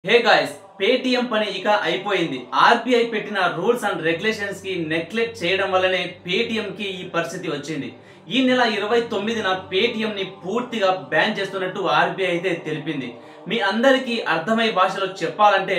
Hey guys, Paytm పని ఇక అయిపోయింది. ఆర్బీఐ పెట్టిన రూల్స్ అండ్ రెగ్యులేషన్స్ కి నెగ్లెక్ట్ చేయడం వల్లనే పేటిఎం కి ఈ పరిస్థితి వచ్చింది. ఈ నెల 29న పేటిఎం ని పూర్తిగా బ్యాన్ చేస్తున్నట్టు ఆర్బీఐ అయితే తెలిపింది. మీ అందరికీ అర్థమయ్యే భాషలో చెప్పాలంటే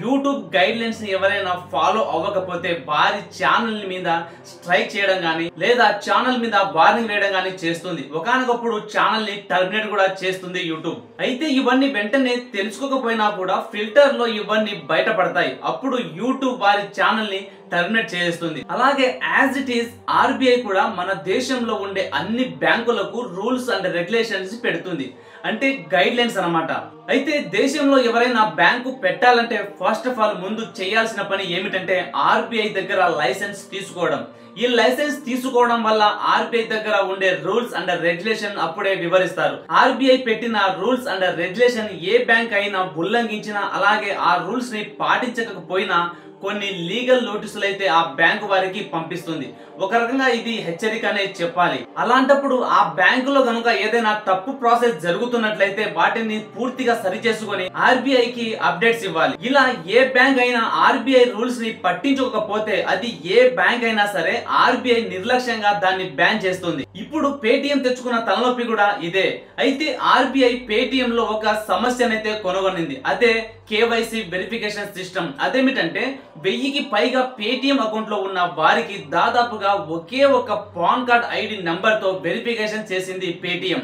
యూట్యూబ్ గైడ్ లైన్స్ ని ఎవరైనా ఫాలో అవ్వకపోతే వారి ఛానల్ మీద స్ట్రైక్ చేయడం గానీ లేదా ఛానల్ మీద వార్నింగ్ వేయడం గానీ చేస్తుంది. ఒకానొకప్పుడు ఛానల్ ని టర్మినేట్ కూడా చేస్తుంది యూట్యూబ్. అయితే ఇవన్నీ వెంటనే తెలుసుకోకపోయినా కూడా ఫిల్టర్ లో ఇవన్నీ బయటపడతాయి. అప్పుడు యూట్యూబ్ వారి ఛానల్ ని టర్మినేట్ చేస్తుంది. అలాగే యాజ్ ఇట్ ఈస్ ఆర్బీఐ కూడా మన దేశంలో ఉండే అన్ని బ్యాంకులకు రూల్స్ అండ్ రెగ్యులేషన్స్ పెడుతుంది. అంటే గైడ్ లైన్స్ అన్నమాట. అయితే దేశంలో ఎవరైనా బ్యాంకు పెట్టాలంటే ఫస్ట్ ఆఫ్ ఆల్ ముందు చేయాల్సిన పని ఏమిటంటే ఆర్బీఐ దగ్గర లైసెన్స్ తీసుకోవడం. ఈ లైసెన్స్ తీసుకోవడం వల్ల ఆర్బీఐ దగ్గర ఉండే రూల్స్ అండ్ రెగ్యులేషన్ అప్పుడే వివరిస్తారు. ఆర్బీఐ పెట్టిన rules and regulation A bank అయినా ఉల్లంఘించినా అలాగే ఆ రూల్స్ ని పాటించకపోయినా కొన్ని లీగల్ నోటీసులు అయితే ఆ బ్యాంకు వారికి పంపిస్తుంది. ఒక రకంగా ఇది హెచ్చరిక అనే చెప్పాలి. అలాంటప్పుడు ఆ బ్యాంకులో గనుక ఏదైనా తప్పు ప్రాసెస్ జరుగుతున్నట్లయితే వాటిని పూర్తిగా సరి చేసుకొని ఆర్బీఐ కి అప్డేట్స్ ఇవ్వాలి. ఇలా ఏ బ్యాంక్ అయినా ఆర్బీఐ రూల్స్ ని పట్టించకపోతే అది ఏ బ్యాంక్ అయినా సరే ఆర్బీఐ నిర్లక్ష్యంగా దాన్ని బ్యాన్ చేస్తుంది. ఇప్పుడు పేటిఎం తెచ్చుకున్న తలనొప్పి కూడా ఇదే. అయితే ఆర్బీఐ పేటిఎం లో ఒక సమస్యనైతే కొనుగొనింది. అదే కేవైసీ వెరిఫికేషన్ సిస్టమ్. అదేమిటంటే 1000కి పైగా పేటిఎం అకౌంట్ లో ఉన్న వారికి దాదాపుగా ఒకే ఒక పాన్ కార్డ్ ఐడి నంబర్ తో వెరిఫికేషన్ చేసింది పేటిఎం.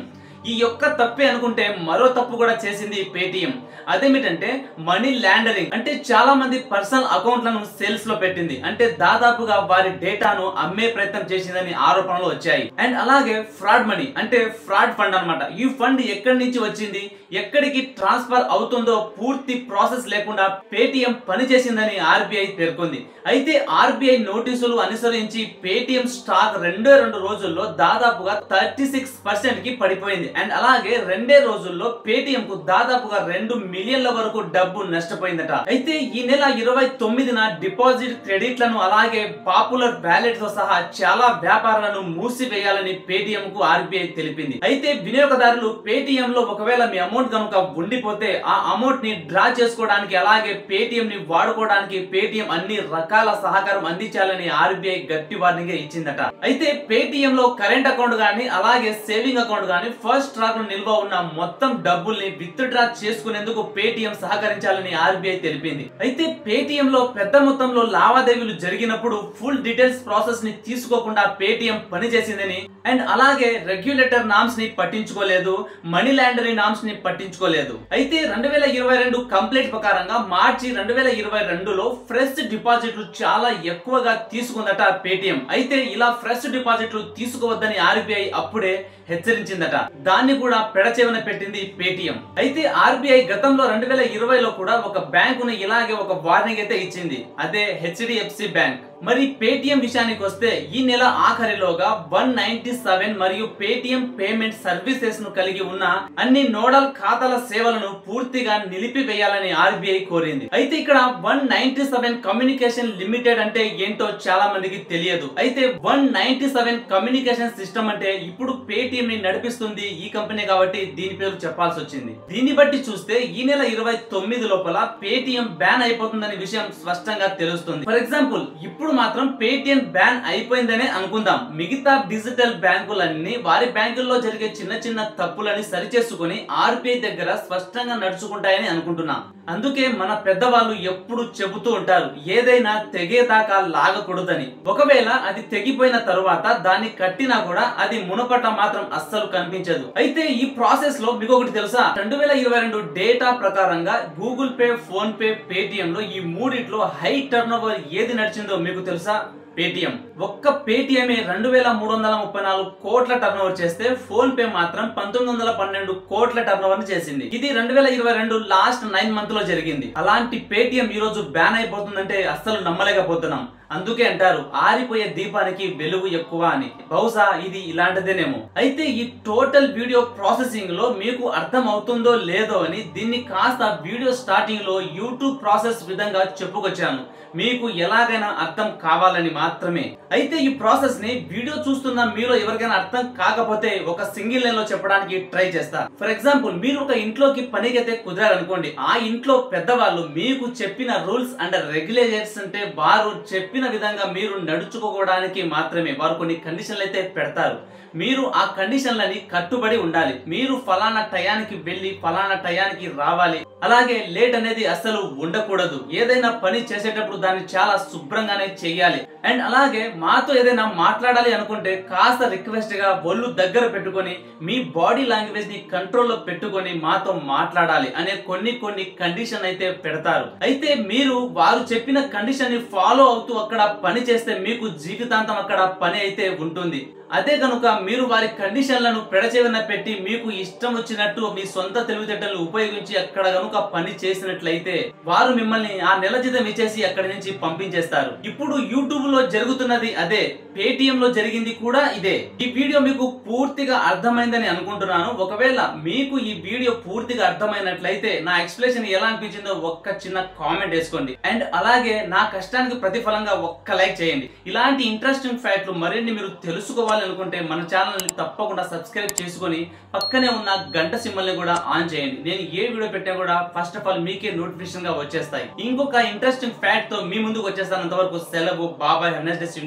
ఈ యొక్క తప్పే అనుకుంటే మరో తప్పు కూడా చేసింది పేటిఎం. అదేమిటంటే మనీ లాండరింగ్. అంటే చాలా మంది పర్సనల్ అకౌంట్లను సేల్స్ లో పెట్టింది. అంటే దాదాపుగా వారి డేటాను అమ్మే ప్రయత్నం చేసిందని ఆరోపణలు వచ్చాయి. అండ్ అలాగే ఫ్రాడ్ మనీ అంటే ఫ్రాడ్ ఫండ్ అన్నమాట. ఈ ఫండ్ ఎక్కడి నుంచి వచ్చింది, ఎక్కడికి ట్రాన్స్ఫర్ అవుతుందో పూర్తి ప్రాసెస్ లేకుండా పేటిఎం పనిచేసిందని ఆర్బీఐ పేర్కొంది. అయితే ఆర్బీఐ నోటీసులు అనుసరించి పేటిఎం స్టాక్ 2 రోజుల్లో దాదాపుగా 36% కి పడిపోయింది. అండ్ అలాగే 2 రోజుల్లో పేటిఎం కు దాదాపుగా 2 మిలియన్ల వరకు డబ్బు నష్టపోయిందట. అయితే ఈ నెల 29న డిపాజిట్ క్రెడిట్లను అలాగే పాపులర్ వ్యాలెట్ తో సహా చాలా వ్యాపారాలను మూసివేయాలని పేటిఎం కు ఆర్బీఐ తెలిపింది. అయితే వినియోగదారులు పేటిఎం లో ఒకవేళ మీ అమౌంట్ కనుక ఉండిపోతే ఆ అమౌంట్ ని డ్రా చేసుకోవడానికి అలాగే పేటిఎం ని వాడుకోవడానికి పేటిఎం అన్ని రకాల సహకారం అందించాలని ఆర్బీఐ గట్టి వార్నింగ్ ఇచ్చిందట. అయితే పేటిఎం లో కరెంట్ అకౌంట్ గానీ అలాగే సేవింగ్ అకౌంట్ గానీ ఫస్ట్ ట్రాక్ లో నిల్వ ఉన్న మొత్తం డబ్బుల్ని విత్ డ్రా చేసుకునేందుకు పేటిఎం సహకరించాలని ఆర్బీఐ తెలిపింది. అయితే పేటిఎం లో పెద్ద మొత్తంలో లావాదేవీలు జరిగినప్పుడు ఫుల్ డీటెయిల్స్ ప్రాసెస్ ని తీసుకోకుండా పేటిఎం పనిచేసిందని అండ్ అలాగే రెగ్యులేటర్ నామ్స్ ని పట్టించుకోలేదు, మనీ లాండరింగ్ నామ్స్ ని పట్టించుకోలేదు. అయితే 2022 కంప్లీట్ ప్రకారంగా మార్చి 2022లో ఫ్రెష్ డిపాజిట్లు చాలా ఎక్కువగా తీసుకుందట పేటిఎం. అయితే ఇలా ఫ్రెష్ డిపాజిట్లు తీసుకోవద్దని ఆర్బీఐ అప్పుడే హెచ్చరించిందట. దాన్ని కూడా పెడచెవిన పెట్టింది పేటిఎం. అయితే ఆర్బీఐ గతంలో 2020లో కూడా ఒక బ్యాంకును ఇలాగే ఒక వార్నింగ్ అయితే ఇచ్చింది. అదే హెచ్డిఎఫ్సి బ్యాంక్. మరి పేటిఎం విషయానికి వస్తే ఈ నెల ఆఖరిలోగా 197 మరియు పేటిఎం పేమెంట్ సర్వీసెస్ ను కలిగి ఉన్న అన్ని నోడల్ ఖాతాల సేవలను పూర్తిగా నిలిపివేయాలని ఆర్బీఐ కోరింది. అయితే ఇక్కడ 197 కమ్యూనికేషన్ లిమిటెడ్ అంటే ఏంటో చాలా మందికి తెలియదు. అయితే 197 కమ్యూనికేషన్ సిస్టమ్ అంటే ఇప్పుడు పేటిఎం ని నడిపిస్తుంది ఈ కంపెనీ కాబట్టి దీని పేరు చెప్పాల్సి వచ్చింది. దీన్ని బట్టి చూస్తే ఈ నెల 29 లోపల పేటిఎం బ్యాన్ అయిపోతుందనే విషయం స్పష్టంగా తెలుస్తుంది. ఫర్ ఎగ్జాంపుల్ ఇప్పుడు మాత్రం పేటిఎం బ్యాన్ అయిపోయిందనే అనుకుందాం. మిగతా డిజిటల్ బ్యాంకులన్నీ వారి బ్యాంకుల్లో జరిగే చిన్న చిన్న తప్పులని సరిచేసుకుని ఆర్బీఐ దగ్గర స్పష్టంగా నడుచుకుంటాయని అనుకుంటున్నా. అందుకే మన పెద్దవాళ్ళు ఎప్పుడు చెబుతూ ఉంటారు ఏదైనా తెగేదాకా లాగకూడదని. ఒకవేళ అది తెగిపోయిన తరువాత దాన్ని కట్టినా కూడా అది మునపట మాత్రం అస్సలు కనిపించదు. అయితే ఈ ప్రాసెస్ లో మీకు ఒకటి తెలుసా, 2022 డేటా ప్రకారంగా Google pay, phone pay, Paytm లో ఈ మూడిట్లో హై టర్న్ ఓవర్ ఏది నడిచిందో మీకు తెలుసా? పేటిఎం. ఒక్క పేటిఎం 2334 కోట్ల టర్న్ ఓవర్ చేస్తే ఫోన్ పే మాత్రం 1912 కోట్ల టర్న్ ఓవర్ చేసింది. ఇది 2022 లాస్ట్ 9 మంత్ లో జరిగింది. అలాంటి పేటిఎం ఈ రోజు బ్యాన్ అయిపోతుందంటే అస్సలు నమ్మలేకపోతున్నాం. అందుకే అంటారు ఆరిపోయే దీపానికి వెలుగు ఎక్కువ అని. బహుశా ఇది ఇలాంటిదేనేమో. అయితే ఈ టోటల్ వీడియో ప్రాసెసింగ్ లో మీకు అర్థం అవుతుందో లేదో అని దీన్ని కాస్త వీడియో స్టార్టింగ్ లో యూట్యూబ్ ప్రాసెస్ విధంగా చెప్పుకొచ్చాను, మీకు ఎలాగైనా అర్థం కావాలని మాత్రమే. అయితే ఈ ప్రాసెస్ ని వీడియో చూస్తున్న మీలో ఎవరికైనా అర్థం కాకపోతే ఒక సింగిల్ లైన్ లో చెప్పడానికి ట్రై చేస్తా. ఫర్ ఎగ్జాంపుల్, మీరు ఒక ఇంట్లోకి పనికైతే కుదరాలనుకోండి. ఆ ఇంట్లో పెద్దవాళ్ళు మీకు చెప్పిన రూల్స్ అండ్ రెగ్యులేషన్స్ అంటే వారు చెప్పిన విధంగా మీరు నడుచుకోవడానికి మాత్రమే వారు కొన్ని కండిషన్లు అయితే పెడతారు. మీరు ఆ కండిషన్లని కట్టుబడి ఉండాలి. మీరు ఫలానా టయానికి వెళ్ళి ఫలానా టయానికి రావాలి. అలాగే లేట్ అనేది అస్సలు ఉండకూడదు. ఏదైనా పని చేసేటప్పుడు దాన్ని చాలా శుభ్రంగానే చెయ్యాలి. అండ్ అలాగే మాతో ఏదైనా మాట్లాడాలి అనుకుంటే కాస్త రిక్వెస్ట్ గా ఒళ్ళు దగ్గర పెట్టుకొని మీ బాడీ లాంగ్వేజ్ ని కంట్రోల్లో పెట్టుకొని మాతో మాట్లాడాలి అనే కొన్ని కండిషన్ అయితే పెడతారు. అయితే మీరు వారు చెప్పిన కండిషన్ ని ఫాలో అవుతూ అక్కడ పని చేస్తే మీకు జీవితాంతం అక్కడ పని అయితే ఉంటుంది. అదే కనుక మీరు వారి కండిషన్లను పెడచెవిన పెట్టి మీకు ఇష్టం వచ్చినట్టు మీ సొంత తెలివితేటలను ఉపయోగించి అక్కడ కనుక పని చేసినట్లయితే వారు మిమ్మల్ని ఆ నెల జీతం ఇచ్చేసి అక్కడి నుంచి పంపించేస్తారు. ఇప్పుడు యూట్యూబ్ లో జరుగుతున్నది అదే, పేటిఎం లో జరిగింది కూడా ఇదే. ఈ వీడియో మీకు పూర్తిగా అర్థమైందని అనుకుంటున్నాను. ఒకవేళ మీకు ఈ వీడియో పూర్తిగా అర్థమైనట్లయితే నా ఎక్స్ప్లెనేషన్ ఎలా అనిపించిందో ఒక్క చిన్న కామెంట్ వేసుకోండి. అండ్ అలాగే నా కష్టానికి ప్రతిఫలంగా ఒక్క లైక్ చేయండి. ఇలాంటి ఇంట్రెస్టింగ్ ఫ్యాక్ట్లు మరిన్ని మీరు తెలుసుకోవాలి అనుకుంటే మన ఛానల్ ని తప్పకుండా సబ్స్క్రైబ్ చేసుకొని పక్కనే ఉన్న గంట సింబల్ ని కూడా ఆన్ చేయండి. నేను ఏ వీడియో పెట్టినా కూడా ఫస్ట్ ఆఫ్ ఆల్ మీకే నోటిఫికేషన్ గా వచ్చేస్తాయి. ఇంకొక ఇంట్రెస్టింగ్ ఫ్యాక్ట్ తో మీ ముందుకు వచ్చేస్తాను. అంతవరకు సెలవు. బాబాయ్.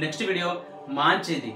నెక్స్ట్ వీడియో మంచిది.